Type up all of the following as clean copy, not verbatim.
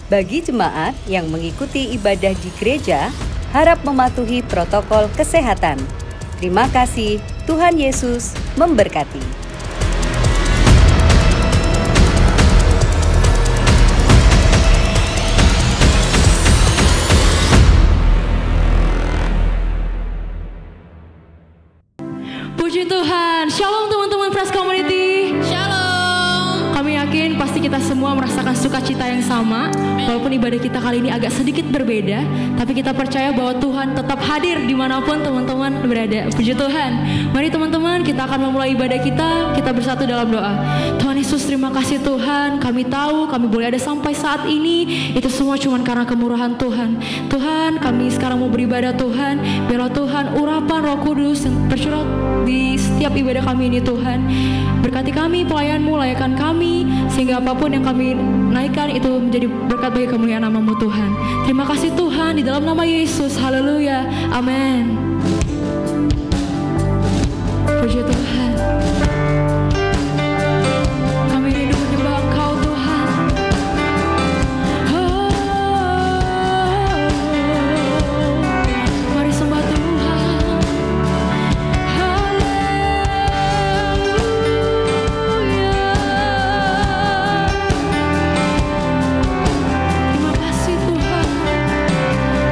Bagi jemaat yang mengikuti ibadah di gereja, harap mematuhi protokol kesehatan. Terima kasih, Tuhan Yesus memberkati. Puji Tuhan. Shalom teman-teman Fresh Community. Shalom. Kami yakin pasti kita semua merasakan sukacita yang sama. Walaupun ibadah kita kali ini agak sedikit berbeda, tapi kita percaya bahwa Tuhan tetap hadir dimanapun teman-teman berada. Puji Tuhan. Mari teman-teman, kita akan memulai ibadah kita. Kita bersatu dalam doa. Tuhan Yesus, terima kasih Tuhan. Kami tahu kami boleh ada sampai saat ini, itu semua cuma karena kemurahan Tuhan. Tuhan, kami sekarang mau beribadah Tuhan. Biarlah Tuhan urapan Roh Kudus yang tercurah di setiap ibadah kami ini Tuhan. Berkati kami, pelayan-Mu, layakkan kami, sehingga apapun yang kami naikkan itu menjadi berkat bagi kemuliaan nama-Mu Tuhan. Terima kasih Tuhan, di dalam nama Yesus. Haleluya. Amin. Puji Tuhan. Kami rindu menyembah Engkau Tuhan. Mari sembah Tuhan. Terima kasih Tuhan.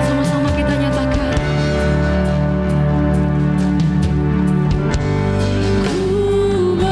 Sama-sama kita nyatakan. Ku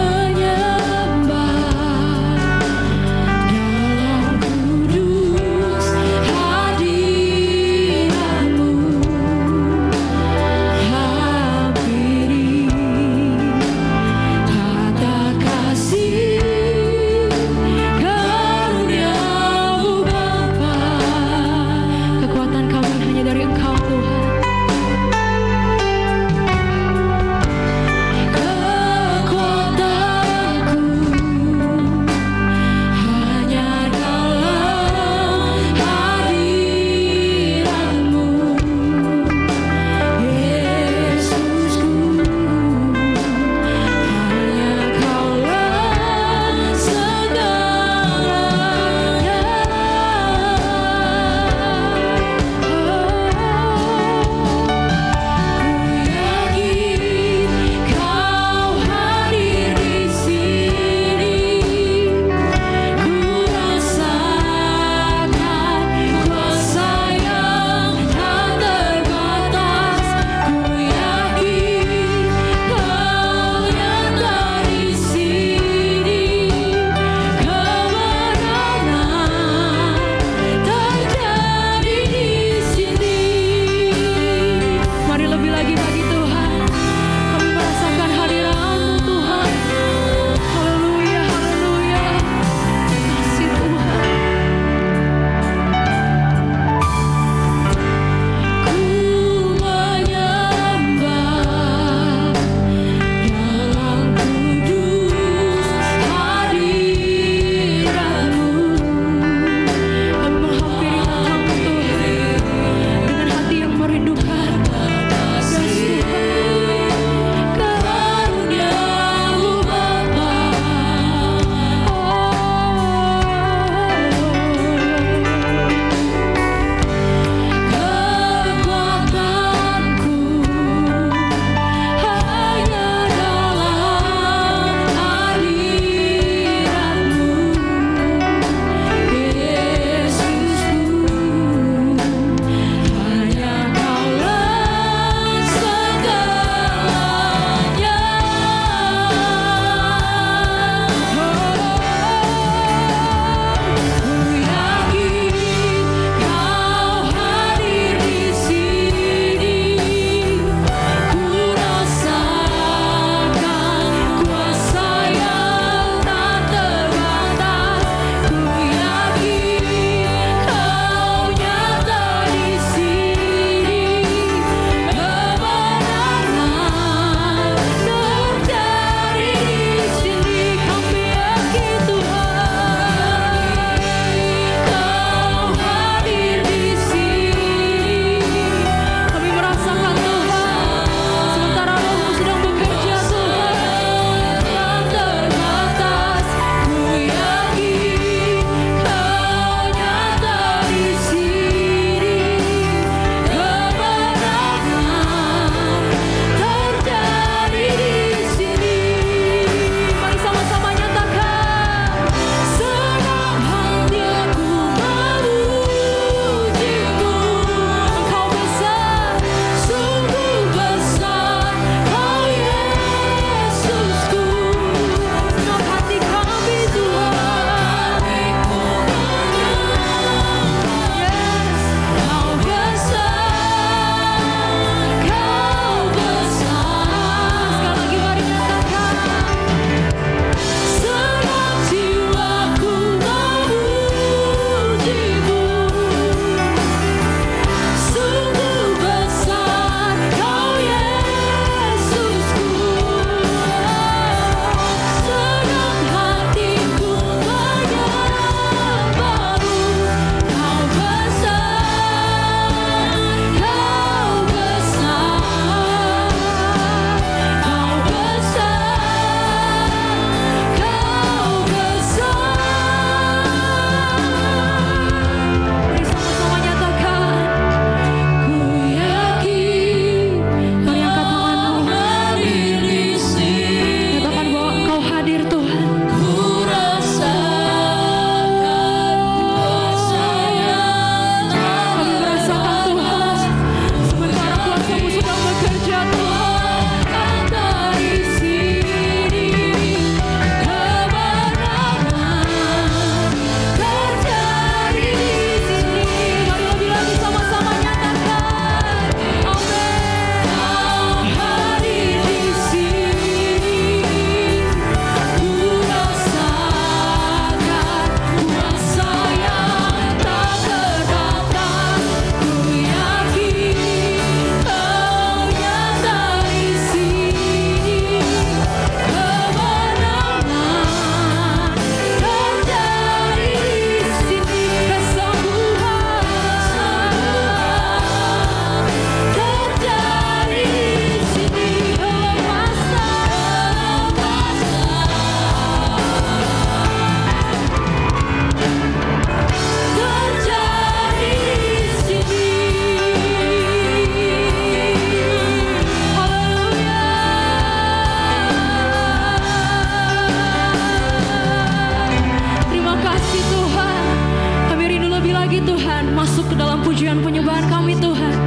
masuk ke dalam pujian penyembahan kami Tuhan.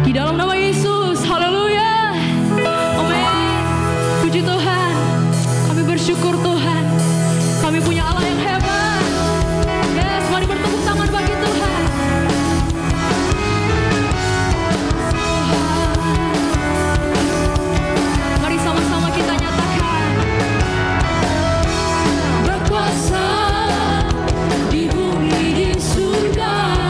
Di dalam nama Yesus, haleluya. Amin. Puji Tuhan. Kami bersyukur Tuhan. Kami punya Allah yang hebat. Yes, mari bertepuk tangan bagi Tuhan. Mari sama-sama kita nyatakan. Berkuasa di bumi di surga.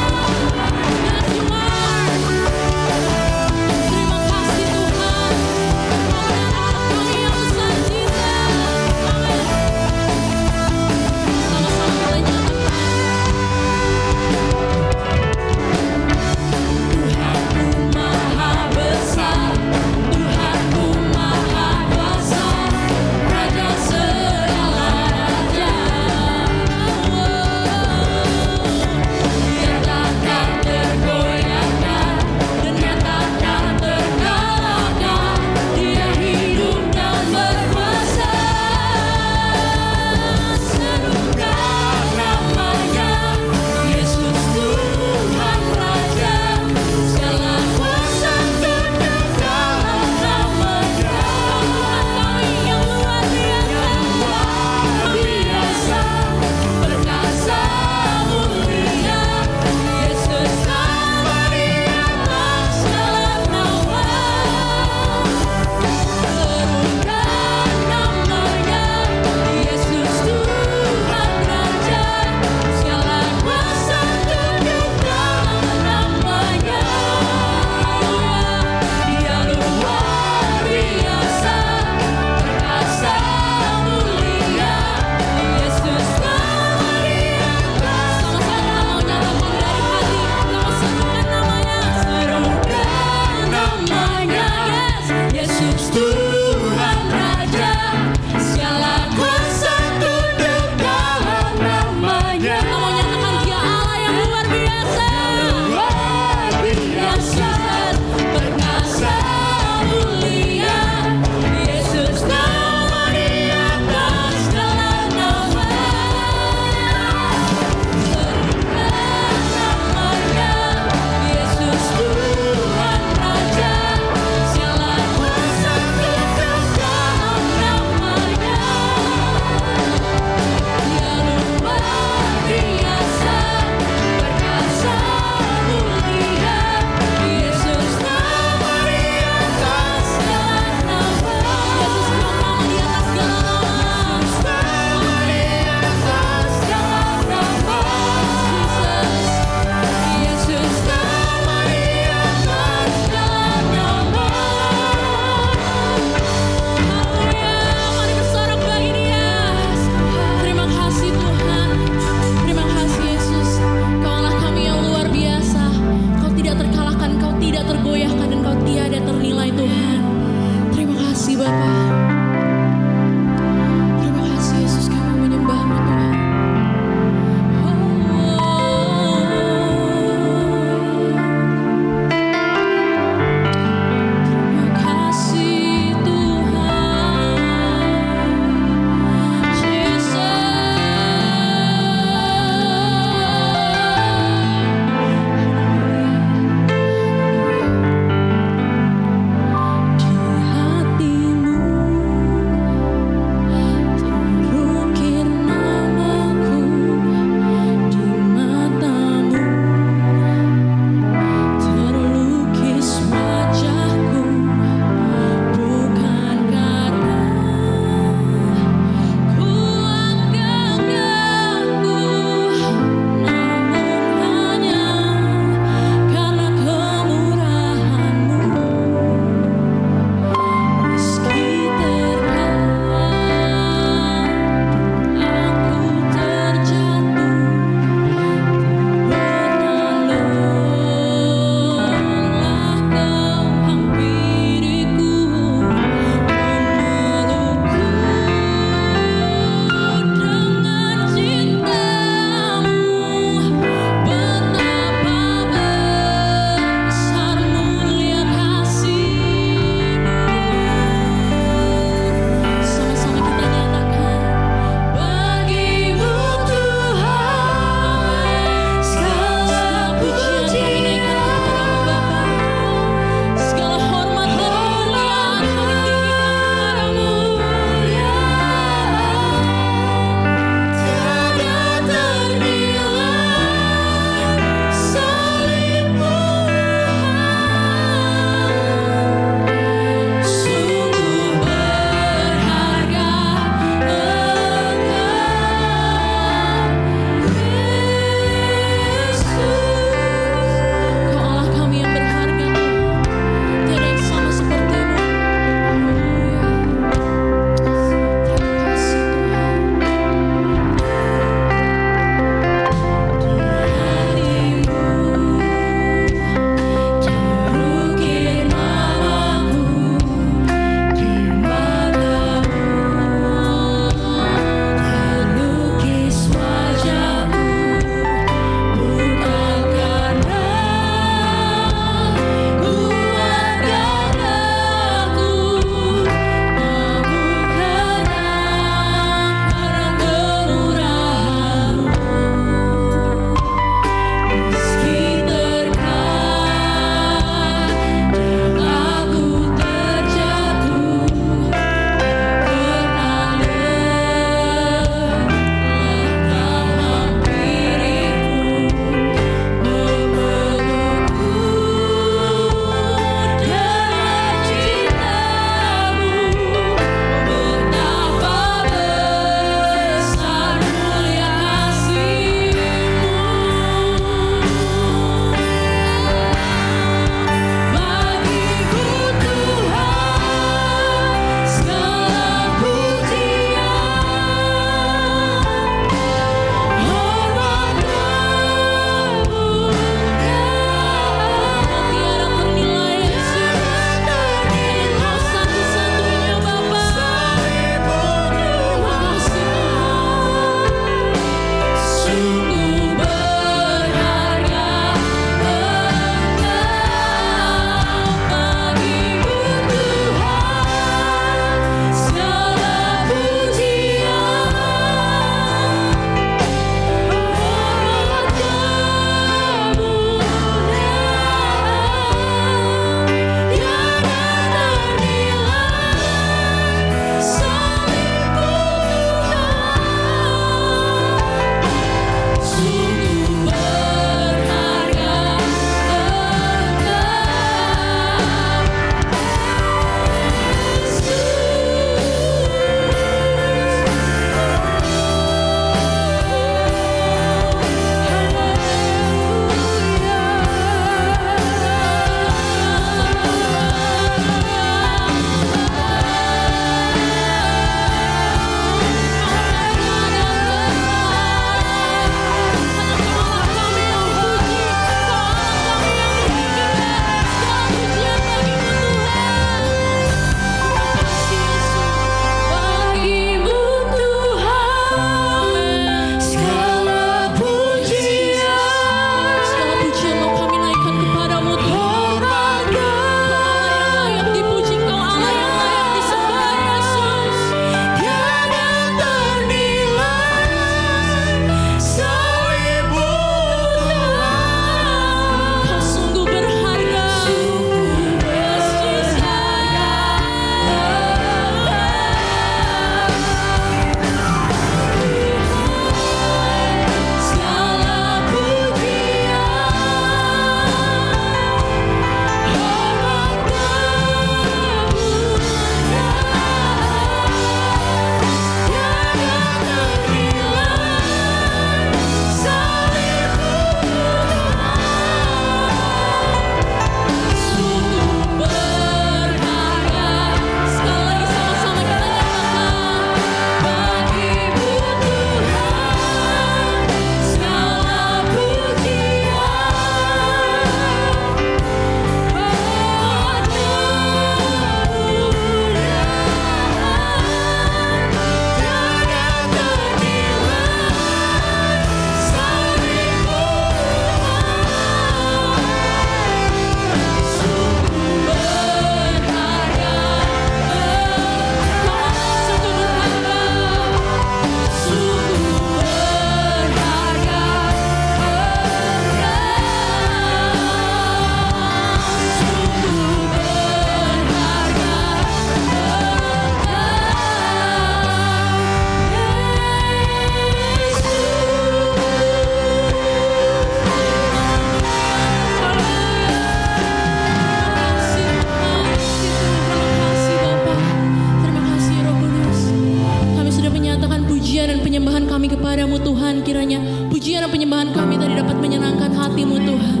pujian dan penyembahan kami tadi dapat menyenangkan hati-Mu Tuhan.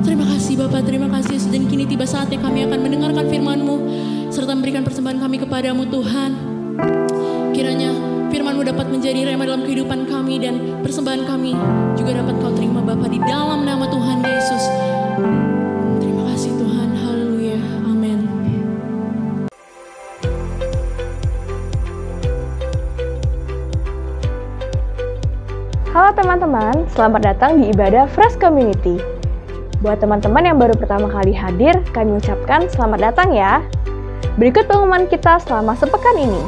Terima kasih Bapa, terima kasih Yesus. Dan kini tiba saatnya kami akan mendengarkan firman-Mu serta memberikan persembahan kami kepadamu Tuhan. Kiranya firman-Mu dapat menjadi rema dalam kehidupan kami dan persembahan kami juga dapat Kau terima Bapa di dalam nama Tuhan Yesus. Terima kasih Tuhan, haleluya, amin. Halo teman-teman, selamat datang di ibadah Fresh Community. Buat teman-teman yang baru pertama kali hadir, kami ucapkan selamat datang ya. Berikut pengumuman kita selama sepekan ini.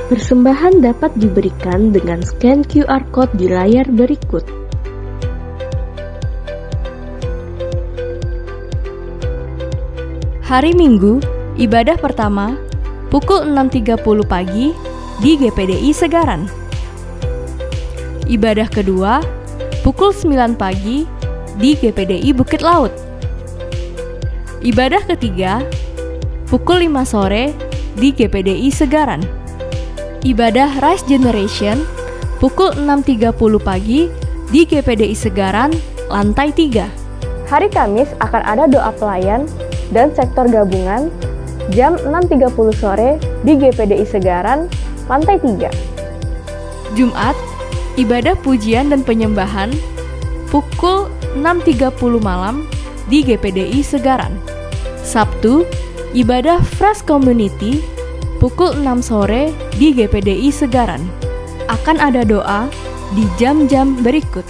Persembahan dapat diberikan dengan scan QR Code di layar berikut. Hari Minggu, ibadah pertama, pukul 6.30 pagi di GPDI Segaran. Ibadah kedua, pukul 9 pagi di GPDI Bukit Laut. Ibadah ketiga, pukul 5 sore di GPDI Segaran. Ibadah Rise Generation, pukul 6.30 pagi di GPDI Segaran, lantai 3. Hari Kamis akan ada doa pelayan dan sektor gabungan jam 6.30 sore di GPDI Segaran, lantai 3. Jumat, ibadah pujian dan penyembahan, pukul 6.30 malam di GPDI Segaran. Sabtu, ibadah Fresh Community, pukul 6 sore di GPDI Segaran. Akan ada doa di jam-jam berikut.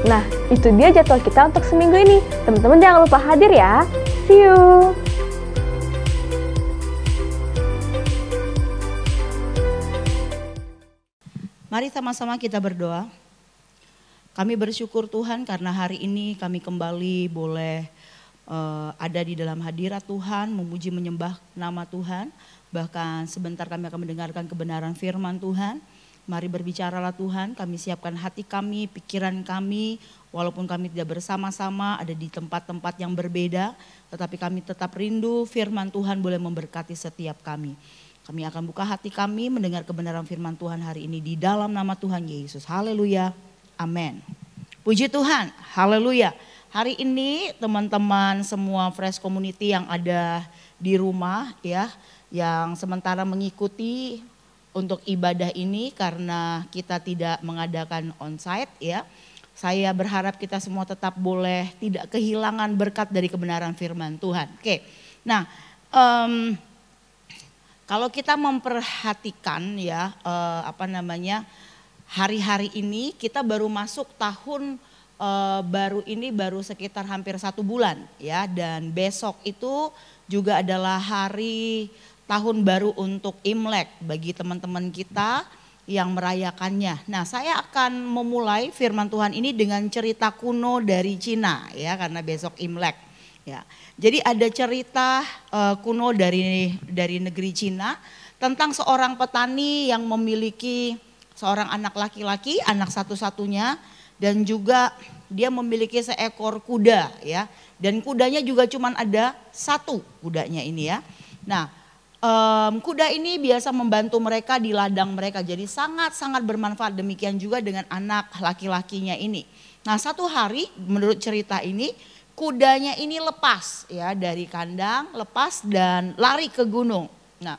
Nah, itu dia jadwal kita untuk seminggu ini. Teman-teman jangan lupa hadir ya. See you! Mari sama-sama kita berdoa. Kami bersyukur Tuhan karena hari ini kami kembali boleh ada di dalam hadirat Tuhan, memuji menyembah nama Tuhan. Bahkan sebentar kami akan mendengarkan kebenaran firman Tuhan. Mari berbicaralah Tuhan, kami siapkan hati kami, pikiran kami. Walaupun kami tidak bersama-sama ada di tempat-tempat yang berbeda, tetapi kami tetap rindu firman Tuhan boleh memberkati setiap kami. Kami akan buka hati kami mendengar kebenaran firman Tuhan hari ini di dalam nama Tuhan Yesus. Haleluya, amin. Puji Tuhan, haleluya. Hari ini teman-teman semua Fresh Community yang ada di rumah ya, yang sementara mengikuti untuk ibadah ini karena kita tidak mengadakan onsite ya. Saya berharap kita semua tetap boleh tidak kehilangan berkat dari kebenaran firman Tuhan. Oke, nah kalau kita memperhatikan ya hari-hari ini kita baru masuk tahun baru ini baru sekitar hampir 1 bulan ya, dan besok itu juga adalah hari tahun baru untuk Imlek bagi teman-teman kita yang merayakannya. Nah, saya akan memulai firman Tuhan ini dengan cerita kuno dari Cina ya, karena besok Imlek ya. Jadi ada cerita kuno dari negeri Cina tentang seorang petani yang memiliki seorang anak laki-laki, anak satu-satunya, dan juga dia memiliki seekor kuda ya. Dan kudanya juga cuma ada satu kudanya ini ya. Nah, kuda ini biasa membantu mereka di ladang mereka. Jadi sangat-sangat bermanfaat, demikian juga dengan anak laki-lakinya ini. Nah, satu hari menurut cerita ini kudanya ini lepas ya dari kandang, lepas dan lari ke gunung. Nah,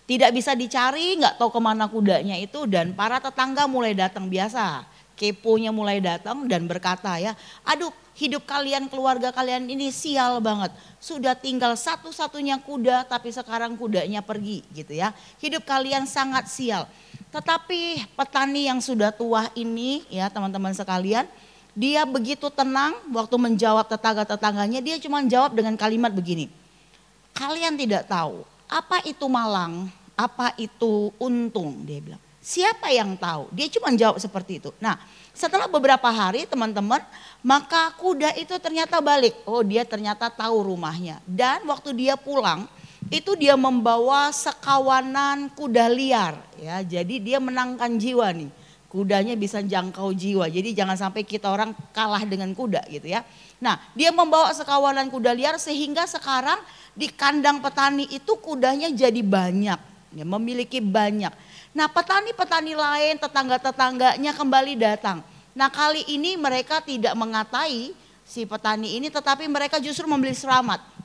tidak bisa dicari, nggak tahu kemana kudanya itu, dan para tetangga mulai datang biasa. Keponya mulai datang dan berkata ya, aduh hidup kalian, keluarga kalian ini sial banget. Sudah tinggal satu-satunya kuda tapi sekarang kudanya pergi gitu ya. Hidup kalian sangat sial. Tetapi petani yang sudah tua ini ya teman-teman sekalian, dia begitu tenang waktu menjawab tetangga-tetangganya, dia cuma jawab dengan kalimat begini. Kalian tidak tahu apa itu malang, apa itu untung, dia bilang. Siapa yang tahu? Dia cuma jawab seperti itu. Nah, setelah beberapa hari teman-teman, maka kuda itu ternyata balik. Oh, dia ternyata tahu rumahnya. Dan waktu dia pulang, itu dia membawa sekawanan kuda liar. Ya, jadi dia menangkan jiwa nih. Kudanya bisa jangkau jiwa. Jadi jangan sampai kita orang kalah dengan kuda gitu ya. Nah, dia membawa sekawanan kuda liar sehingga sekarang di kandang petani itu kudanya jadi banyak. Ya, memiliki banyak. Nah petani-petani lain, tetangga-tetangganya kembali datang. Nah kali ini mereka tidak mengatai si petani ini, tetapi mereka justru membeli selamat.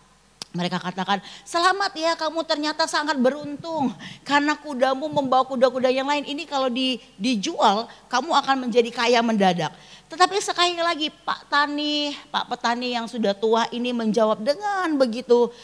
Mereka katakan, selamat ya kamu ternyata sangat beruntung. Karena kudamu membawa kuda-kuda yang lain. Ini kalau dijual kamu akan menjadi kaya mendadak. Tetapi sekali lagi Pak Petani yang sudah tua ini menjawab dengan begitu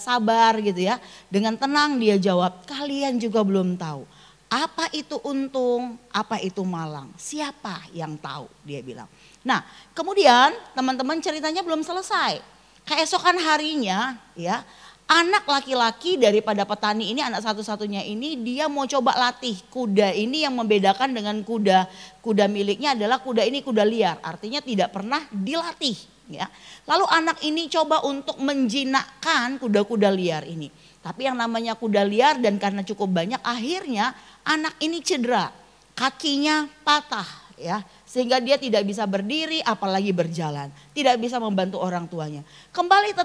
sabar gitu ya. Dengan tenang dia jawab, kalian juga belum tahu. Apa itu untung, apa itu malang. Siapa yang tahu, dia bilang. Nah kemudian teman-teman ceritanya belum selesai. Keesokan harinya ya, anak laki-laki daripada petani ini, anak satu-satunya ini, dia mau coba latih kuda ini. Yang membedakan dengan kuda miliknya adalah kuda ini kuda liar, artinya tidak pernah dilatih ya. Lalu anak ini coba untuk menjinakkan kuda-kuda liar ini. Tapi yang namanya kuda liar dan karena cukup banyak, akhirnya anak ini cedera, kakinya patah ya, sehingga dia tidak bisa berdiri apalagi berjalan, tidak bisa membantu orang tuanya. Kembali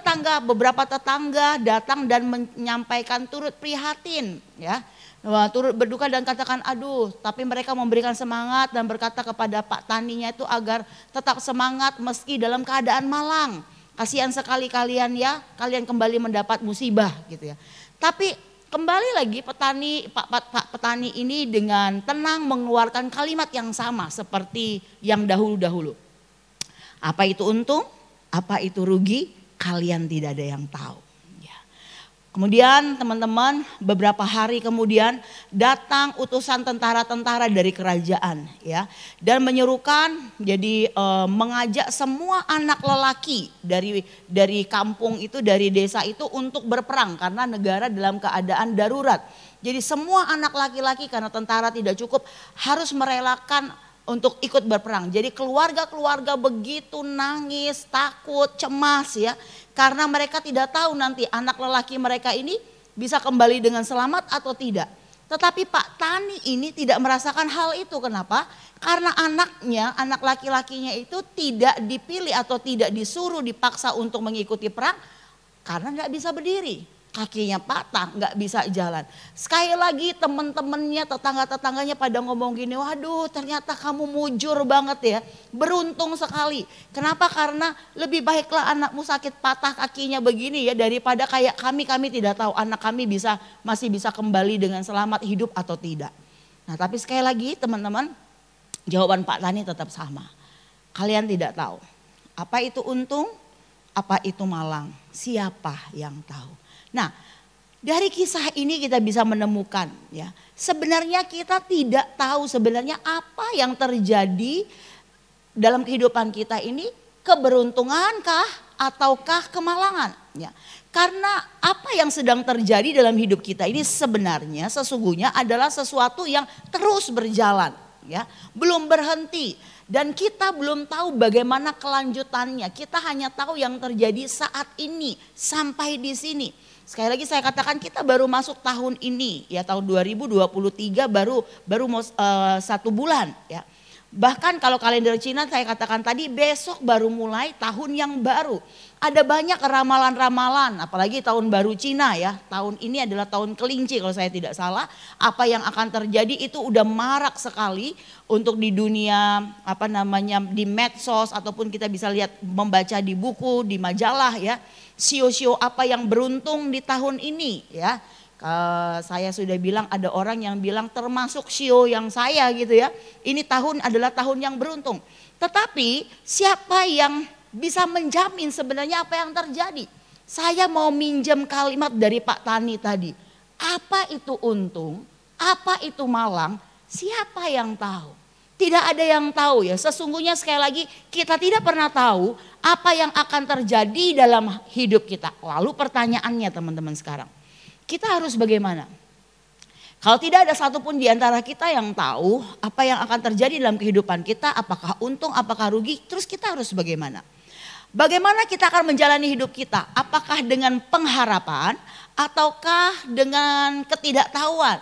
beberapa tetangga datang dan menyampaikan turut prihatin ya, turut berduka dan katakan aduh, tapi mereka memberikan semangat dan berkata kepada Pak Taninya itu agar tetap semangat meski dalam keadaan malang. Kasihan sekali kalian ya, kalian kembali mendapat musibah gitu ya. Tapi kembali lagi Pak Petani ini dengan tenang mengeluarkan kalimat yang sama seperti yang dahulu-dahulu. Apa itu untung, apa itu rugi, kalian tidak ada yang tahu. Ya. Kemudian teman-teman beberapa hari kemudian datang utusan tentara-tentara dari kerajaan ya. Dan menyerukan mengajak semua anak lelaki dari kampung itu, dari desa itu untuk berperang karena negara dalam keadaan darurat. Jadi semua anak laki-laki karena tentara tidak cukup harus merelakan untuk ikut berperang. Jadi keluarga-keluarga begitu nangis, takut, cemas ya. Karena mereka tidak tahu nanti anak lelaki mereka ini bisa kembali dengan selamat atau tidak. Tetapi Pak Tani ini tidak merasakan hal itu. Kenapa? Karena anak laki-lakinya itu tidak dipilih atau tidak disuruh dipaksa untuk mengikuti perang. Karena nggak bisa berdiri, kakinya patah, nggak bisa jalan. Sekali lagi teman-temannya, tetangga-tetangganya pada ngomong gini, waduh ternyata kamu mujur banget ya, beruntung sekali. Kenapa? Karena lebih baiklah anakmu sakit patah kakinya begini ya, daripada kayak kami tidak tahu anak kami masih bisa kembali dengan selamat hidup atau tidak. Nah tapi sekali lagi teman-teman, jawaban Pak Tani tetap sama. Kalian tidak tahu apa itu untung, apa itu malang, siapa yang tahu. Nah, dari kisah ini kita bisa menemukan ya, sebenarnya kita tidak tahu sebenarnya apa yang terjadi dalam kehidupan kita ini, keberuntungankah ataukah kemalangan ya. Karena apa yang sedang terjadi dalam hidup kita ini sebenarnya sesungguhnya adalah sesuatu yang terus berjalan ya, belum berhenti. Dan kita belum tahu bagaimana kelanjutannya, kita hanya tahu yang terjadi saat ini sampai di sini. Sekali lagi saya katakan kita baru masuk tahun ini ya, tahun 2023 baru mau 1 bulan ya. Bahkan kalau kalender Cina saya katakan tadi besok baru mulai tahun yang baru. Ada banyak ramalan-ramalan apalagi tahun baru Cina ya. Tahun ini adalah tahun kelinci kalau saya tidak salah. Apa yang akan terjadi itu udah marak sekali untuk di dunia di medsos ataupun kita bisa lihat membaca di buku, di majalah ya. Sio-sio apa yang beruntung di tahun ini ya. Saya sudah bilang ada orang yang bilang termasuk sio yang saya gitu ya. Ini tahun adalah tahun yang beruntung. Tetapi siapa yang bisa menjamin sebenarnya apa yang terjadi? Saya mau minjem kalimat dari Pak Tani tadi. Apa itu untung? Apa itu malang? Siapa yang tahu? Tidak ada yang tahu ya. Sesungguhnya sekali lagi kita tidak pernah tahu apa yang akan terjadi dalam hidup kita. Lalu pertanyaannya teman-teman sekarang, kita harus bagaimana? Kalau tidak ada satupun di antara kita yang tahu apa yang akan terjadi dalam kehidupan kita, apakah untung, apakah rugi, terus kita harus bagaimana? Bagaimana kita akan menjalani hidup kita? Apakah dengan pengharapan ataukah dengan ketidaktahuan?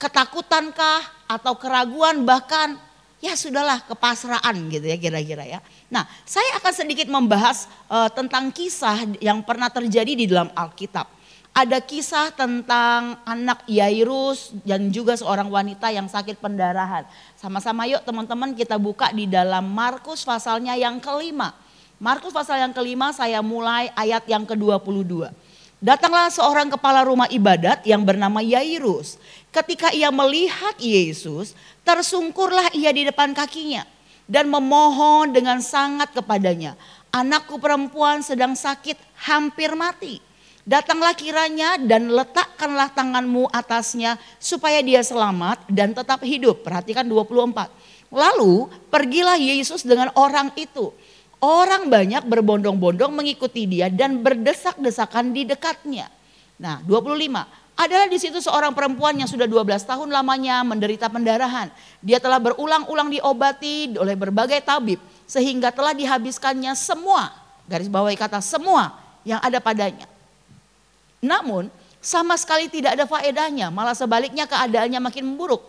Ketakutankah atau keraguan, bahkan ya sudahlah kepasrahan gitu ya kira-kira ya. Nah saya akan sedikit membahas tentang kisah yang pernah terjadi di dalam Alkitab. Ada kisah tentang anak Yairus dan juga seorang wanita yang sakit pendarahan. Sama-sama yuk teman-teman kita buka di dalam Markus pasalnya yang kelima. Markus pasal yang kelima saya mulai ayat yang ke-22. Datanglah seorang kepala rumah ibadat yang bernama Yairus. Ketika ia melihat Yesus, tersungkurlah ia di depan kakinya dan memohon dengan sangat kepadanya. Anakku perempuan sedang sakit, hampir mati. Datanglah kiranya dan letakkanlah tanganmu atasnya supaya dia selamat dan tetap hidup. Perhatikan 24. Lalu pergilah Yesus dengan orang itu. Orang banyak berbondong-bondong mengikuti dia dan berdesak-desakan di dekatnya. Nah 25. Adalah di situ seorang perempuan yang sudah 12 tahun lamanya menderita pendarahan. Dia telah berulang-ulang diobati oleh berbagai tabib sehingga telah dihabiskannya semua, garis bawahi kata semua yang ada padanya. Namun sama sekali tidak ada faedahnya, malah sebaliknya keadaannya makin memburuk.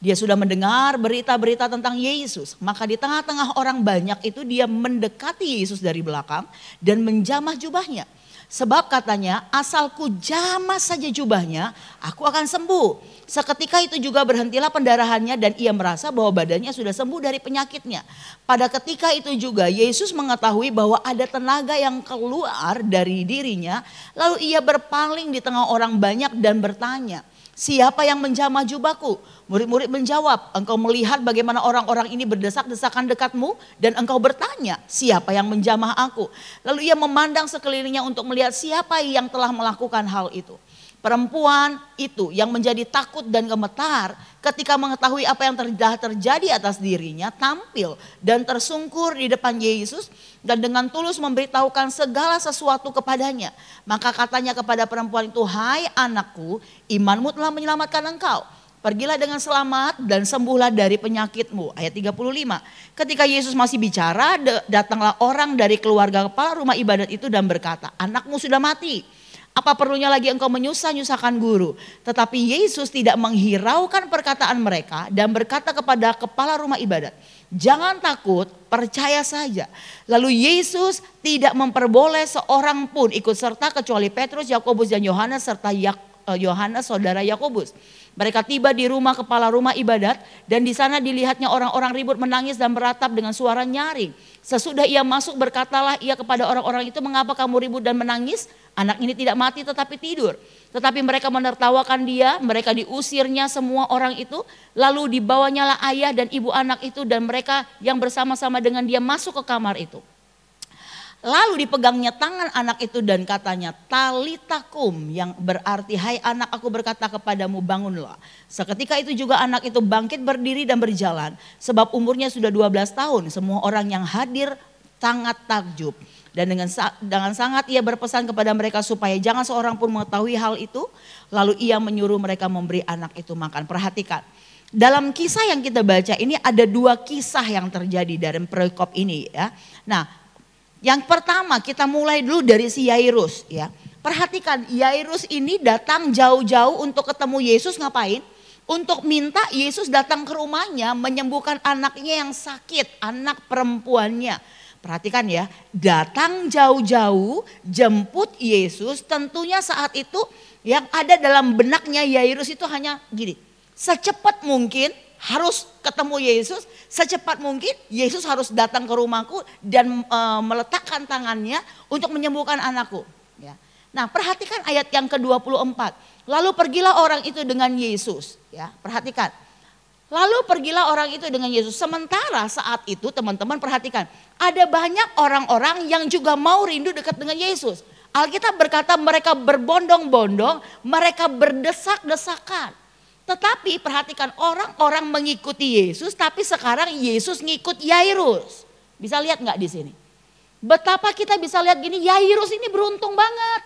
Dia sudah mendengar berita-berita tentang Yesus, maka di tengah-tengah orang banyak itu dia mendekati Yesus dari belakang dan menjamah jubahnya. Sebab katanya, asalku jamah saja jubahnya, aku akan sembuh. Seketika itu juga berhentilah pendarahannya dan ia merasa bahwa badannya sudah sembuh dari penyakitnya. Pada ketika itu juga Yesus mengetahui bahwa ada tenaga yang keluar dari dirinya. Lalu ia berpaling di tengah orang banyak dan bertanya, siapa yang menjamah jubahku? Murid-murid menjawab, engkau melihat bagaimana orang-orang ini berdesak-desakan dekatmu dan engkau bertanya, siapa yang menjamah aku? Lalu ia memandang sekelilingnya untuk melihat siapa yang telah melakukan hal itu. Perempuan itu yang menjadi takut dan gemetar ketika mengetahui apa yang terjadi atas dirinya tampil dan tersungkur di depan Yesus dan dengan tulus memberitahukan segala sesuatu kepadanya. Maka katanya kepada perempuan itu, hai anakku, imanmu telah menyelamatkan engkau. Pergilah dengan selamat dan sembuhlah dari penyakitmu. Ayat 35. Ketika Yesus masih bicara, datanglah orang dari keluarga kepala rumah ibadat itu dan berkata, anakmu sudah mati. Apa perlunya lagi engkau menyusah-nyusahkan guru? Tetapi Yesus tidak menghiraukan perkataan mereka dan berkata kepada kepala rumah ibadat, jangan takut, percaya saja. Lalu Yesus tidak memperboleh seorang pun ikut serta kecuali Petrus, Yakobus dan Yohanes serta Yohanes saudara Yakobus. Mereka tiba di rumah kepala rumah ibadat dan di sana dilihatnya orang-orang ribut menangis dan beratap dengan suara nyaring. Sesudah ia masuk berkatalah ia kepada orang-orang itu, mengapa kamu ribut dan menangis? Anak ini tidak mati tetapi tidur. Tetapi mereka menertawakan dia, mereka diusirnya semua orang itu. Lalu dibawanyalah ayah dan ibu anak itu dan mereka yang bersama-sama dengan dia masuk ke kamar itu. Lalu dipegangnya tangan anak itu dan katanya, Talita kum, yang berarti hai anak aku berkata kepadamu bangunlah. Seketika itu juga anak itu bangkit berdiri dan berjalan. Sebab umurnya sudah 12 tahun. Semua orang yang hadir sangat takjub. Dan dengan sangat ia berpesan kepada mereka supaya jangan seorang pun mengetahui hal itu. Lalu ia menyuruh mereka memberi anak itu makan. Perhatikan. Dalam kisah yang kita baca ini ada dua kisah yang terjadi dalam perikop ini ya. Nah, yang pertama kita mulai dulu dari si Yairus ya. Perhatikan Yairus ini datang jauh-jauh untuk ketemu Yesus ngapain? Untuk minta Yesus datang ke rumahnya menyembuhkan anaknya yang sakit, anak perempuannya. Perhatikan ya, datang jauh-jauh jemput Yesus, tentunya saat itu yang ada dalam benaknya Yairus itu hanya gini. Secepat mungkin harus ketemu Yesus, secepat mungkin Yesus harus datang ke rumahku dan meletakkan tangannya untuk menyembuhkan anakku. Ya. Nah perhatikan ayat yang ke-24. Lalu pergilah orang itu dengan Yesus. Ya, perhatikan. Lalu pergilah orang itu dengan Yesus. Sementara saat itu teman-teman perhatikan. Ada banyak orang-orang yang juga mau rindu dekat dengan Yesus. Alkitab berkata mereka berbondong-bondong, mereka berdesak-desakan. Tetapi perhatikan orang-orang mengikuti Yesus, tapi sekarang Yesus ngikut Yairus. Bisa lihat nggak di sini? Betapa kita bisa lihat gini, Yairus ini beruntung banget,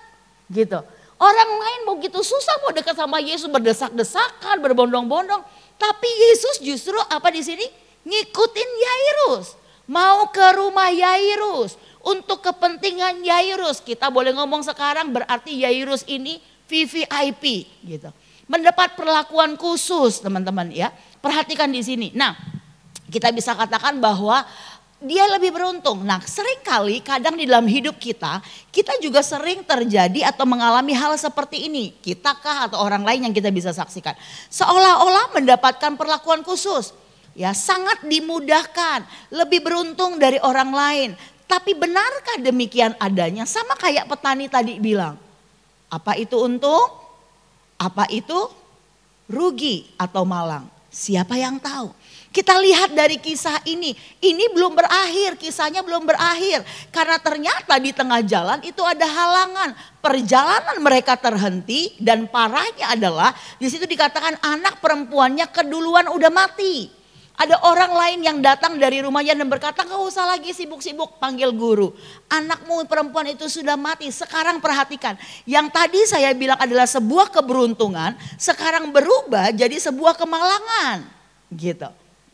gitu. Orang lain mau gitu susah mau dekat sama Yesus, berdesak-desakan, berbondong-bondong. Tapi Yesus justru apa di sini? Ngikutin Yairus, mau ke rumah Yairus untuk kepentingan Yairus. Kita boleh ngomong sekarang berarti Yairus ini VVIP, gitu. Mendapat perlakuan khusus teman-teman ya. Perhatikan di sini. Nah kita bisa katakan bahwa dia lebih beruntung. Nah, seringkali kadang di dalam hidup kita juga sering terjadi atau mengalami hal seperti ini. Kita kah atau orang lain yang kita bisa saksikan. Seolah-olah mendapatkan perlakuan khusus. Ya, sangat dimudahkan, lebih beruntung dari orang lain. Tapi benarkah demikian adanya? Sama kayak petani tadi bilang. Apa itu untung? Apa itu rugi atau malang? Siapa yang tahu? Kita lihat dari kisah ini belum berakhir, kisahnya belum berakhir. Karena ternyata di tengah jalan itu ada halangan. Perjalanan mereka terhenti dan parahnya adalah di situ dikatakan anak perempuannya keduluan udah mati. Ada orang lain yang datang dari rumahnya dan berkata, gak usah lagi sibuk-sibuk panggil guru. Anakmu perempuan itu sudah mati. Sekarang perhatikan, yang tadi saya bilang adalah sebuah keberuntungan, sekarang berubah jadi sebuah kemalangan. Gitu.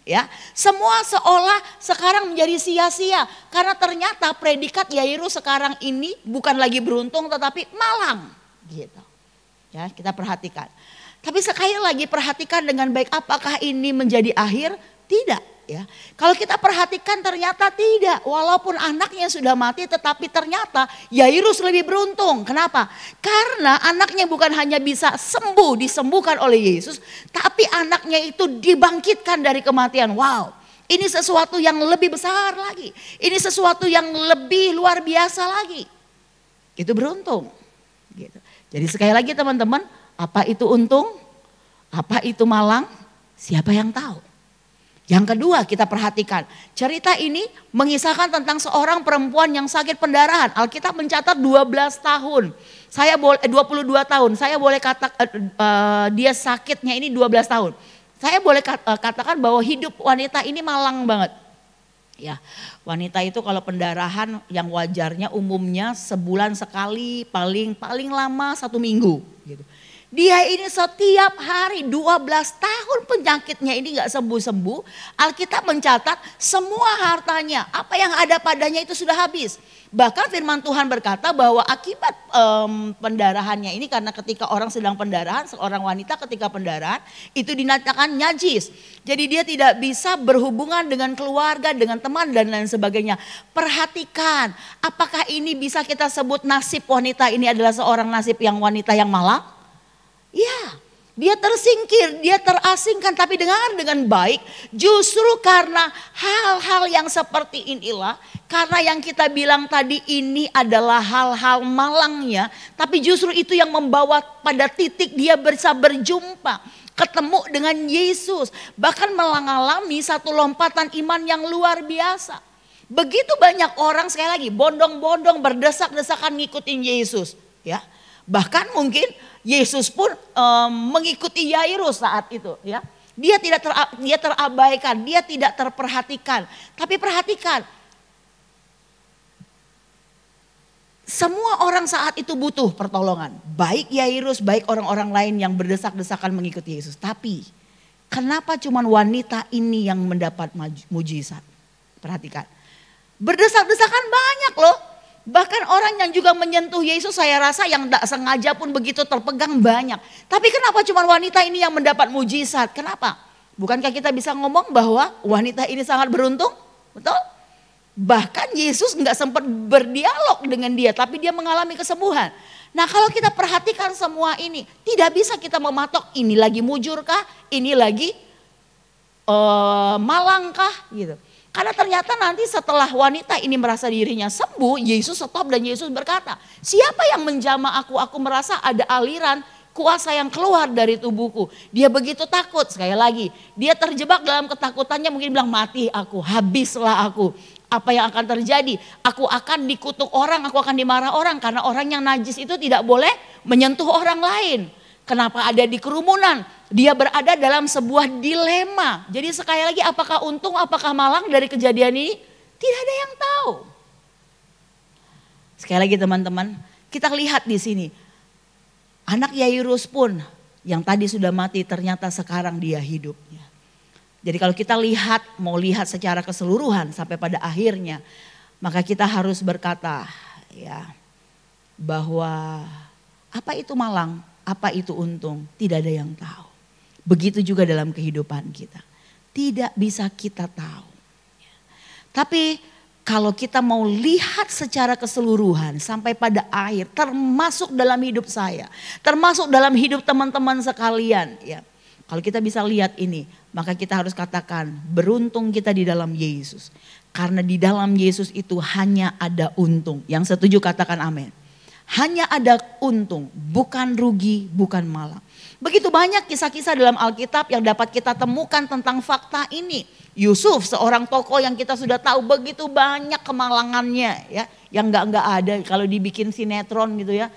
Ya, semua seolah sekarang menjadi sia-sia karena ternyata predikat Yairus sekarang ini bukan lagi beruntung tetapi malang, gitu. Ya, kita perhatikan. Tapi sekali lagi perhatikan dengan baik, apakah ini menjadi akhir? Tidak. Ya, kalau kita perhatikan ternyata tidak. Walaupun anaknya sudah mati tetapi ternyata Yairus lebih beruntung. Kenapa? Karena anaknya bukan hanya bisa disembuhkan oleh Yesus. Tapi anaknya itu dibangkitkan dari kematian. Wow, ini sesuatu yang lebih besar lagi. Ini sesuatu yang lebih luar biasa lagi. Itu beruntung. Gitu. Jadi sekali lagi teman-teman, apa itu untung? Apa itu malang? Siapa yang tahu? Yang kedua kita perhatikan, cerita ini mengisahkan tentang seorang perempuan yang sakit pendarahan. Alkitab mencatat 12 tahun. Saya boleh 22 tahun. Saya boleh dia sakitnya ini 12 tahun. Saya boleh katakan bahwa hidup wanita ini malang banget. Ya, wanita itu kalau pendarahan yang wajarnya umumnya sebulan sekali, paling lama 1 minggu gitu. Dia ini setiap hari 12 tahun penyakitnya ini gak sembuh-sembuh. Alkitab mencatat semua hartanya, apa yang ada padanya itu sudah habis. Bahkan firman Tuhan berkata bahwa akibat pendarahannya ini, karena ketika orang sedang pendarahan, seorang wanita ketika pendarahan itu dinyatakan najis. Jadi dia tidak bisa berhubungan dengan keluarga, dengan teman dan lain sebagainya. Perhatikan, apakah ini bisa kita sebut nasib wanita ini adalah seorang nasib yang wanita yang malang? Ya, dia tersingkir, dia terasingkan, tapi dengar dengan baik. Justru karena hal-hal yang seperti inilah, karena yang kita bilang tadi ini adalah hal-hal malangnya, tapi justru itu yang membawa pada titik dia bisa berjumpa, ketemu dengan Yesus, bahkan mengalami satu lompatan iman yang luar biasa. Begitu banyak orang, sekali lagi, bondong-bondong berdesak-desakan ngikutin Yesus, ya. Bahkan mungkin Yesus pun mengikuti Yairus saat itu, ya. Dia terabaikan, dia tidak terperhatikan. Tapi perhatikan, semua orang saat itu butuh pertolongan. Baik Yairus, baik orang-orang lain yang berdesak-desakan mengikuti Yesus. Tapi kenapa cuma wanita ini yang mendapat mujizat? Perhatikan, berdesak-desakan banyak loh. Bahkan orang yang juga menyentuh Yesus, saya rasa yang tak sengaja pun begitu terpegang banyak. Tapi kenapa cuma wanita ini yang mendapat mujizat? Kenapa? Bukankah kita bisa ngomong bahwa wanita ini sangat beruntung? Betul? Bahkan Yesus nggak sempat berdialog dengan dia, tapi dia mengalami kesembuhan. Nah, kalau kita perhatikan semua ini, tidak bisa kita mematok ini lagi mujurkah, ini lagi malangkah gitu. Karena ternyata nanti setelah wanita ini merasa dirinya sembuh, Yesus stop dan Yesus berkata, siapa yang menjamah aku? Aku merasa ada aliran kuasa yang keluar dari tubuhku. Dia begitu takut, sekali lagi. Dia terjebak dalam ketakutannya, mungkin bilang mati aku, habislah aku. Apa yang akan terjadi? Aku akan dikutuk orang, aku akan dimarah orang. Karena orang yang najis itu tidak boleh menyentuh orang lain. Kenapa ada di kerumunan? Dia berada dalam sebuah dilema. Jadi sekali lagi, apakah untung, apakah malang dari kejadian ini? Tidak ada yang tahu. Sekali lagi teman-teman, kita lihat di sini. Anak Yairus pun yang tadi sudah mati ternyata sekarang dia hidup. Jadi kalau kita mau lihat secara keseluruhan sampai pada akhirnya, maka kita harus berkata ya bahwa apa itu malang, apa itu untung, tidak ada yang tahu. Begitu juga dalam kehidupan kita. Tidak bisa kita tahu. Tapi kalau kita mau lihat secara keseluruhan sampai pada akhir, termasuk dalam hidup saya, termasuk dalam hidup teman-teman sekalian, ya. Kalau kita bisa lihat ini, maka kita harus katakan beruntung kita di dalam Yesus. Karena di dalam Yesus itu hanya ada untung. Yang setuju katakan amin. Hanya ada untung, bukan rugi, bukan malang. Begitu banyak kisah-kisah dalam Alkitab yang dapat kita temukan tentang fakta ini. Yusuf, seorang tokoh yang kita sudah tahu begitu banyak kemalangannya, ya, yang enggak ada kalau dibikin sinetron gitu ya.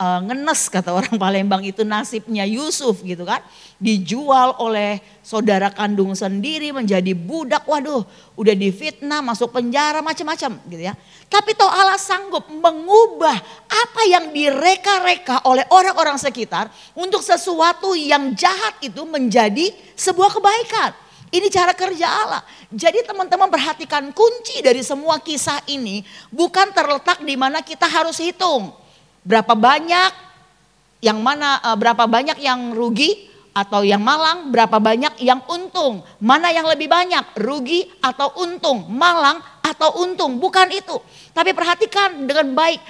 Ngenes kata orang Palembang, itu nasibnya Yusuf gitu kan. Dijual oleh saudara kandung sendiri menjadi budak, waduh udah difitnah, masuk penjara macam-macam gitu ya. Tapi toh Allah sanggup mengubah apa yang direka-reka oleh orang-orang sekitar untuk sesuatu yang jahat itu menjadi sebuah kebaikan. Ini cara kerja Allah. Jadi teman-teman perhatikan, kunci dari semua kisah ini bukan terletak di mana kita harus hitung. Berapa banyak yang rugi atau yang malang, berapa banyak yang untung. Mana yang lebih banyak, rugi atau untung, malang atau untung, bukan itu. Tapi perhatikan dengan baik,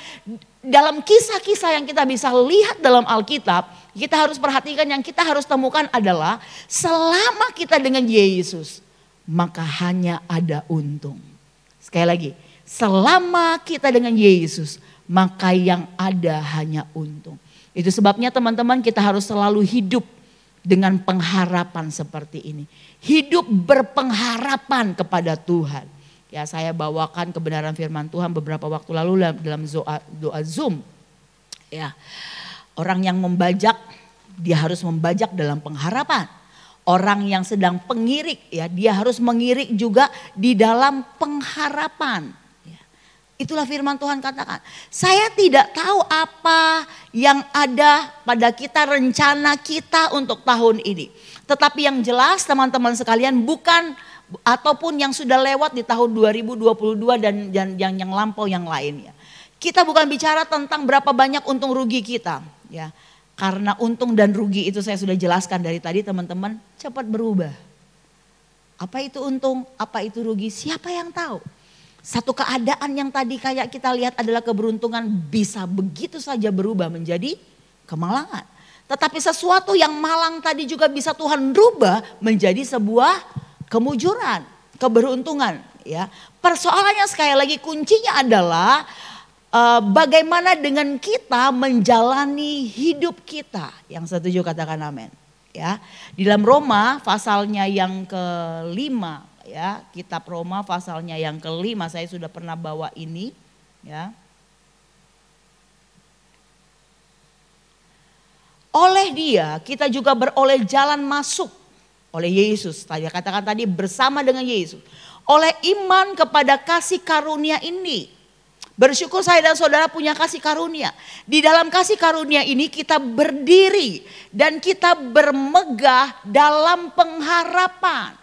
dalam kisah-kisah yang kita bisa lihat dalam Alkitab, kita harus perhatikan, yang kita harus temukan adalah selama kita dengan Yesus, maka hanya ada untung. Sekali lagi, selama kita dengan Yesus, maka yang ada hanya untung. Itu sebabnya teman-teman, kita harus selalu hidup dengan pengharapan seperti ini. Hidup berpengharapan kepada Tuhan. Ya, saya bawakan kebenaran firman Tuhan beberapa waktu lalu dalam doa Zoom. Ya, orang yang membajak, dia harus membajak dalam pengharapan. Orang yang sedang pengirik, ya, dia harus mengirik juga di dalam pengharapan. Itulah firman Tuhan katakan. Saya tidak tahu apa yang ada pada kita, rencana kita untuk tahun ini. Tetapi yang jelas teman-teman sekalian, bukan ataupun yang sudah lewat di tahun 2022 dan yang lampau yang lainnya. Kita bukan bicara tentang berapa banyak untung rugi kita, ya. Karena untung dan rugi itu saya sudah jelaskan dari tadi teman-teman, cepat berubah. Apa itu untung, apa itu rugi, siapa yang tahu? Satu keadaan yang tadi kayak kita lihat adalah keberuntungan bisa begitu saja berubah menjadi kemalangan. Tetapi sesuatu yang malang tadi juga bisa Tuhan rubah menjadi sebuah kemujuran, keberuntungan. Ya, persoalannya sekali lagi kuncinya adalah bagaimana dengan kita menjalani hidup kita. Yang setuju katakan amin. Ya, di dalam Roma pasalnya yang ke-5. Ya, kitab Roma pasalnya yang ke-5, saya sudah pernah bawa ini, ya. Oleh Dia kita juga beroleh jalan masuk oleh Yesus. Tadi katakan tadi bersama dengan Yesus. Oleh iman kepada kasih karunia ini. Bersyukur saya dan saudara punya kasih karunia. Di dalam kasih karunia ini kita berdiri dan kita bermegah dalam pengharapan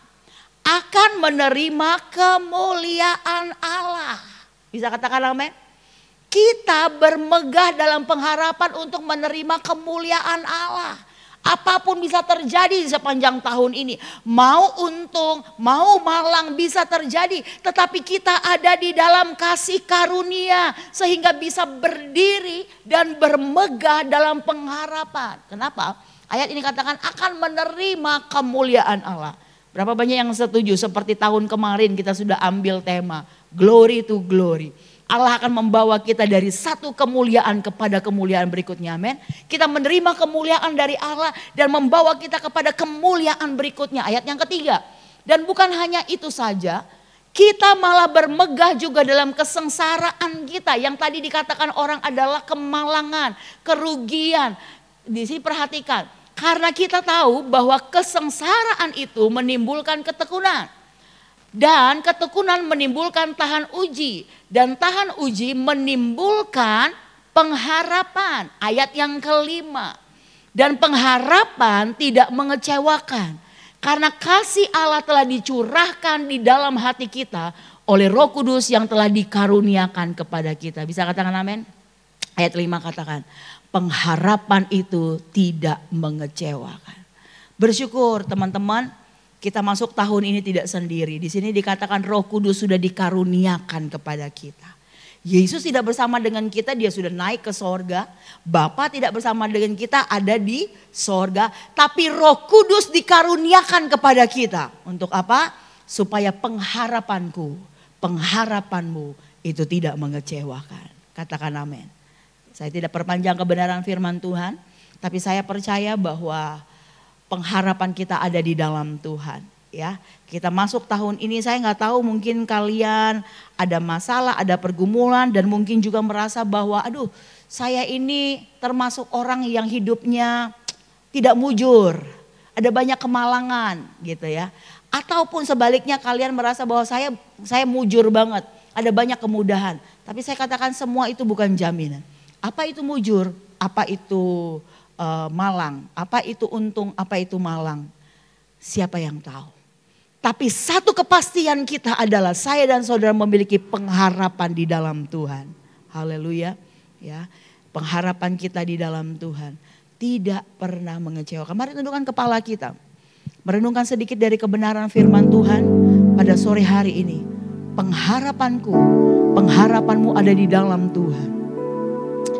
akan menerima kemuliaan Allah. Bisa katakan amin? Kita bermegah dalam pengharapan untuk menerima kemuliaan Allah. Apapun bisa terjadi sepanjang tahun ini. Mau untung, mau malang bisa terjadi. Tetapi kita ada di dalam kasih karunia. Sehingga bisa berdiri dan bermegah dalam pengharapan. Kenapa? Ayat ini katakan akan menerima kemuliaan Allah. Berapa banyak yang setuju? Seperti tahun kemarin kita sudah ambil tema glory to glory. Allah akan membawa kita dari satu kemuliaan kepada kemuliaan berikutnya, amin. Kita menerima kemuliaan dari Allah dan membawa kita kepada kemuliaan berikutnya. Ayat yang ketiga. Dan bukan hanya itu saja, kita malah bermegah juga dalam kesengsaraan kita. Yang tadi dikatakan orang adalah kemalangan, kerugian. Di sini perhatikan. Karena kita tahu bahwa kesengsaraan itu menimbulkan ketekunan. Dan ketekunan menimbulkan tahan uji. Dan tahan uji menimbulkan pengharapan. Ayat yang ke-5. Dan pengharapan tidak mengecewakan. Karena kasih Allah telah dicurahkan di dalam hati kita oleh Roh Kudus yang telah dikaruniakan kepada kita. Bisa katakan amin? Ayat 5 katakan. Pengharapan itu tidak mengecewakan. Bersyukur teman-teman, Kita masuk tahun ini tidak sendiri. Di sini dikatakan Roh Kudus sudah dikaruniakan kepada kita. Yesus tidak bersama dengan kita, dia sudah naik ke sorga. Bapa tidak bersama dengan kita, ada di sorga. Tapi Roh Kudus dikaruniakan kepada kita. Untuk apa? Supaya pengharapanku, pengharapanmu itu tidak mengecewakan. Katakan amin. Saya tidak perpanjang kebenaran firman Tuhan. Tapi saya percaya bahwa pengharapan kita ada di dalam Tuhan, ya. Kita masuk tahun ini, saya nggak tahu mungkin kalian ada masalah, ada pergumulan dan mungkin juga merasa bahwa aduh, saya ini termasuk orang yang hidupnya tidak mujur, ada banyak kemalangan gitu ya. Ataupun sebaliknya kalian merasa bahwa saya mujur banget, ada banyak kemudahan. Tapi saya katakan semua itu bukan jaminan. Apa itu mujur? Apa itu malang, apa itu untung, apa itu malang, siapa yang tahu. Tapi satu kepastian kita adalah saya dan saudara memiliki pengharapan di dalam Tuhan. Haleluya, ya. Pengharapan kita di dalam Tuhan tidak pernah mengecewakan. Mari tundukkan kepala kita, merenungkan sedikit dari kebenaran firman Tuhan pada sore hari ini. Pengharapanku, pengharapanmu ada di dalam Tuhan.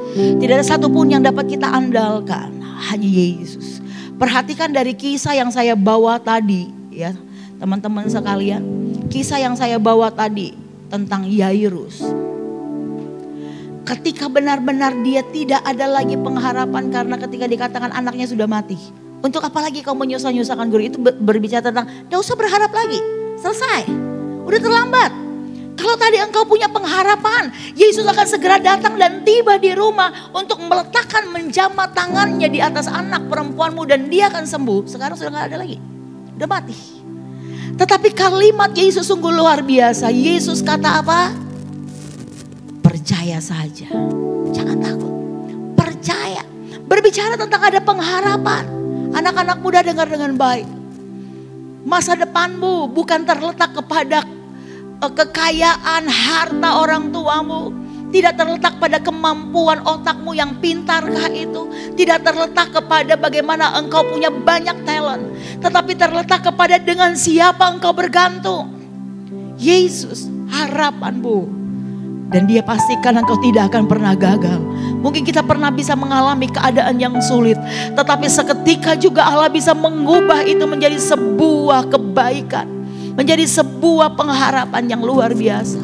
Tidak ada satupun yang dapat kita andalkan, hanya Yesus. Perhatikan dari kisah yang saya bawa tadi, ya teman-teman sekalian. Kisah yang saya bawa tadi tentang Yairus. Ketika benar-benar dia tidak ada lagi pengharapan karena ketika dikatakan anaknya sudah mati. Untuk apa lagi kau menyusah-nyusahkan guru? Itu berbicara tentang, tidak usah berharap lagi, selesai, udah terlambat. Kalau tadi engkau punya pengharapan, Yesus akan segera datang dan tiba di rumah untuk meletakkan menjamah tangannya di atas anak perempuanmu dan dia akan sembuh. Sekarang sudah gak ada lagi, udah mati. Tetapi kalimat Yesus sungguh luar biasa. Yesus kata apa? Percaya saja, jangan takut, percaya. Berbicara tentang ada pengharapan. Anak-anak muda dengar dengan baik. Masa depanmu bukan terletak kepada kekayaan, harta orang tuamu. Tidak terletak pada kemampuan otakmu yang pintarkah itu. Tidak terletak kepada bagaimana engkau punya banyak talent. Tetapi terletak kepada dengan siapa engkau bergantung. Yesus harapanmu. Dan dia pastikan engkau tidak akan pernah gagal. Mungkin kita pernah bisa mengalami keadaan yang sulit. Tetapi seketika juga Allah bisa mengubah itu menjadi sebuah kebaikan. Menjadi sebuah pengharapan yang luar biasa.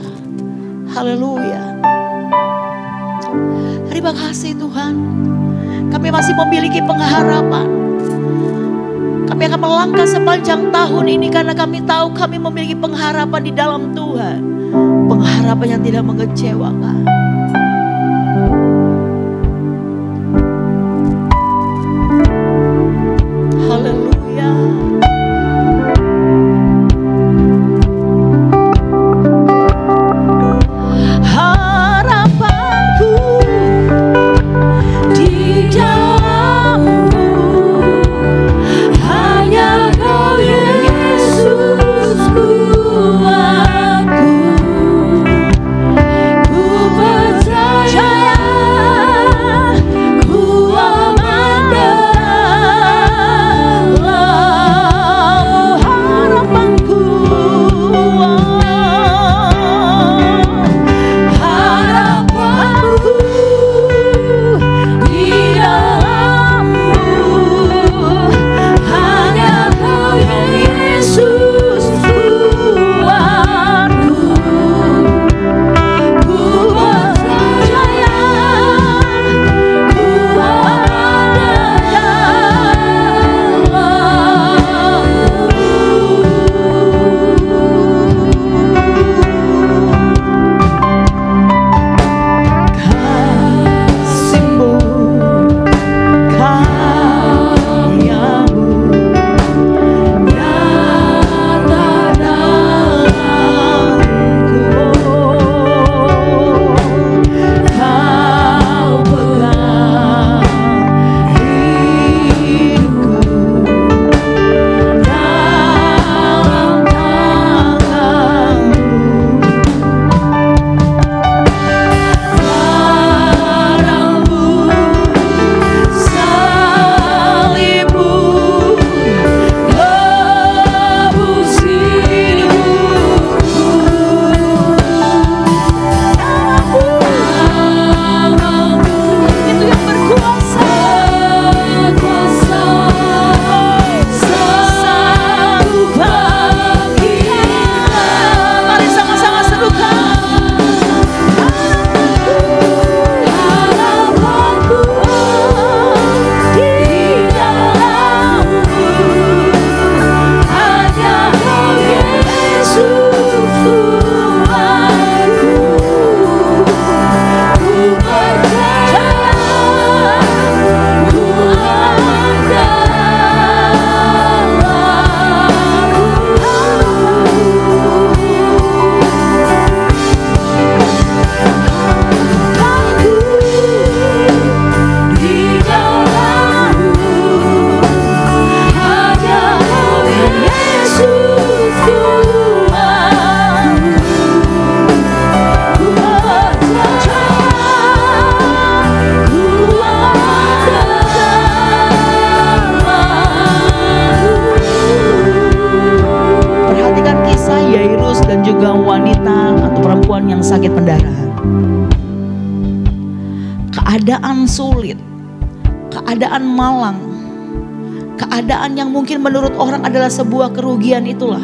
Haleluya. Terima kasih Tuhan. Kami masih memiliki pengharapan. Kami akan melangkah sepanjang tahun ini karena kami tahu kami memiliki pengharapan di dalam Tuhan. Pengharapan yang tidak mengecewakan. Haleluya. Ku juga wanita atau perempuan yang sakit pendarahan. Keadaan sulit, keadaan malang, keadaan yang mungkin menurut orang adalah sebuah kerugian, itulah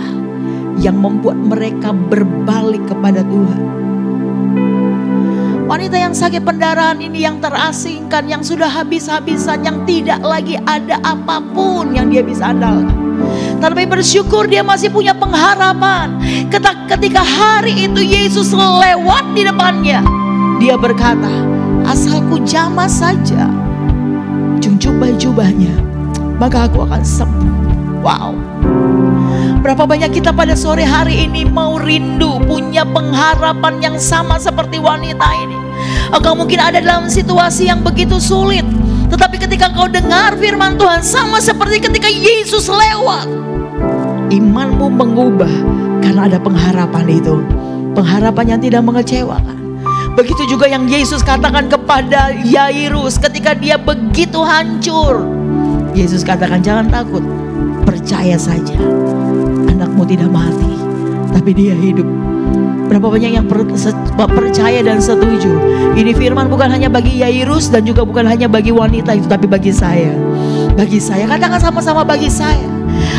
yang membuat mereka berbalik kepada Tuhan. Wanita yang sakit pendarahan ini yang terasingkan, yang sudah habis-habisan, yang tidak lagi ada apapun yang dia bisa andalkan. Tapi bersyukur dia masih punya pengharapan. Ketika hari itu Yesus lewat di depannya, dia berkata, asal ku jamah saja jubah-jubahnya, maka aku akan sembuh. Wow. Berapa banyak kita pada sore hari ini mau rindu punya pengharapan yang sama seperti wanita ini. Engkau mungkin ada dalam situasi yang begitu sulit, tetapi ketika kau dengar firman Tuhan sama seperti ketika Yesus lewat, imanmu mengubah karena ada pengharapan itu. Pengharapan yang tidak mengecewakan. Begitu juga yang Yesus katakan kepada Yairus ketika dia begitu hancur. Yesus katakan, jangan takut, percaya saja. Anakmu tidak mati, tapi dia hidup. Berapa banyak yang percaya dan setuju. Ini firman bukan hanya bagi Yairus dan juga bukan hanya bagi wanita itu, tapi bagi saya. Bagi saya, katakan sama-sama, bagi saya.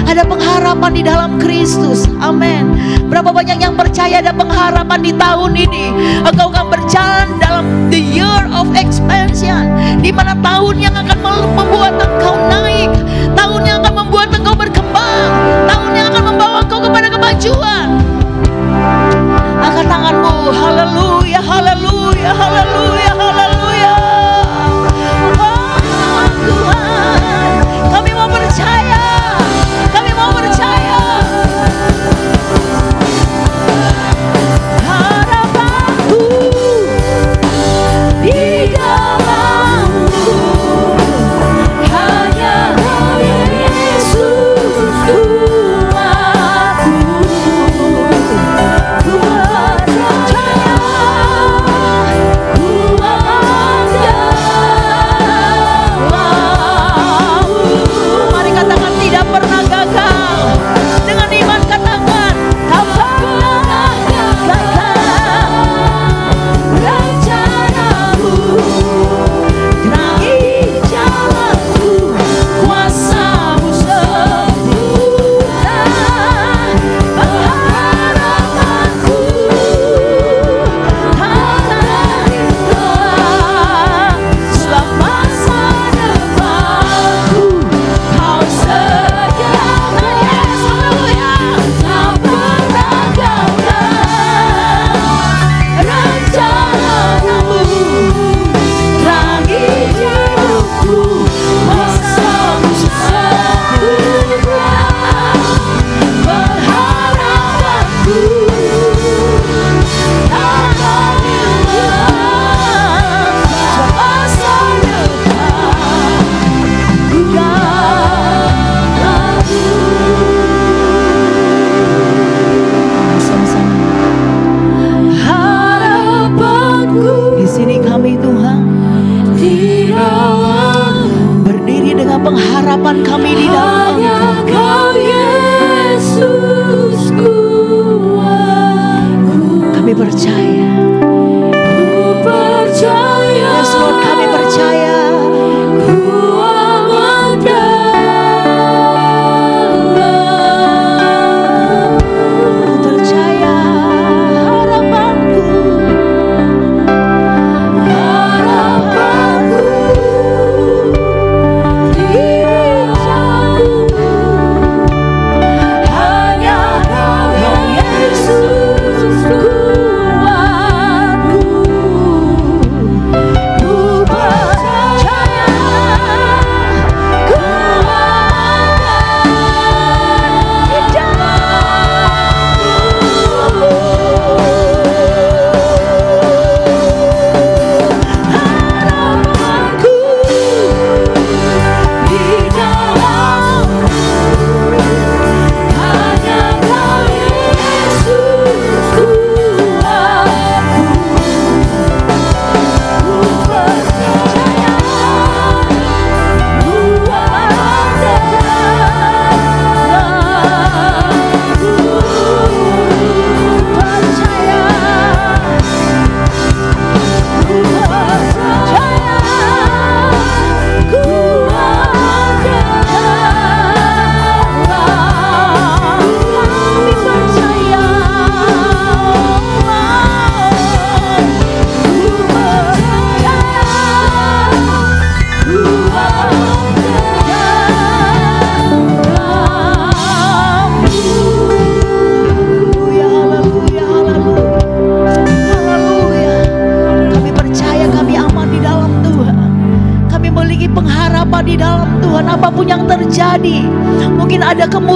Ada pengharapan di dalam Kristus. Amin. Berapa banyak yang percaya ada pengharapan di tahun ini. Engkau akan berjalan dalam the year of expansion, di mana tahun yang akan membuat engkau naik, tahun yang akan membuat engkau berkembang, tahun yang akan membawa engkau kepada kemajuan. Angkat tanganmu. Haleluya, haleluya, haleluya, haleluya. Oh Tuhan, kami mau percaya. Kami mau percaya. Harapanku di dalam-Mu hanya Kau ya Yesus.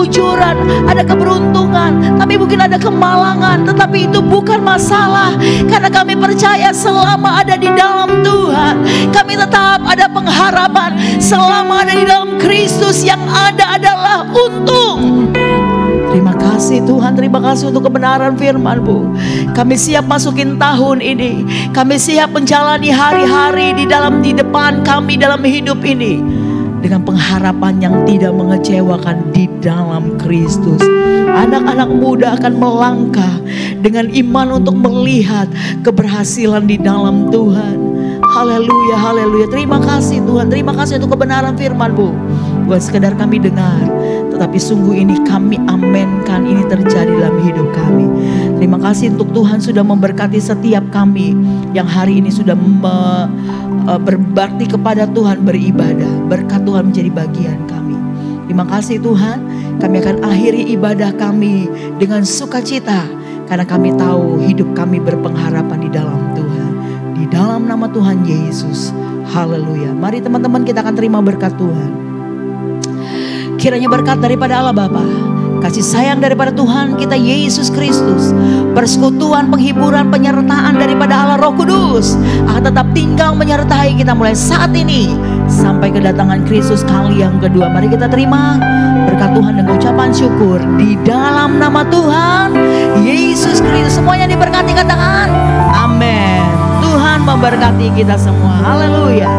kejujuran, ada keberuntungan, tapi mungkin ada kemalangan. Tetapi itu bukan masalah, karena kami percaya selama ada di dalam Tuhan, kami tetap ada pengharapan. Selama ada di dalam Kristus, yang ada adalah untung. Terima kasih Tuhan, terima kasih untuk kebenaran firman-Mu. Kami siap masukin tahun ini, kami siap menjalani hari-hari di depan kami dalam hidup ini dengan pengharapan yang tidak mengecewakan di dalam Kristus. Anak-anak muda akan melangkah dengan iman untuk melihat keberhasilan di dalam Tuhan. Haleluya, haleluya. Terima kasih Tuhan, terima kasih untuk kebenaran firman-Mu. Bukan sekedar kami dengar, tetapi sungguh ini kami amenkan ini terjadi dalam hidup kami. Terima kasih untuk Tuhan sudah memberkati setiap kami yang hari ini sudah berbakti kepada Tuhan, beribadah. Berkat Tuhan menjadi bagian kami. Terima kasih Tuhan, kami akan akhiri ibadah kami dengan sukacita, karena kami tahu hidup kami berpengharapan di dalam Tuhan. Di dalam nama Tuhan Yesus. Haleluya. Mari teman-teman, kita akan terima berkat Tuhan. Kiranya berkat daripada Allah Bapa, kasih sayang daripada Tuhan kita Yesus Kristus, persekutuan, penghiburan, penyertaan daripada Allah Roh Kudus akan tetap tinggal menyertai kita mulai saat ini sampai kedatangan Kristus kali yang kedua. Mari kita terima berkat Tuhan dengan ucapan syukur di dalam nama Tuhan Yesus Kristus. Semuanya diberkati, katakan amin. Tuhan memberkati kita semua. Haleluya.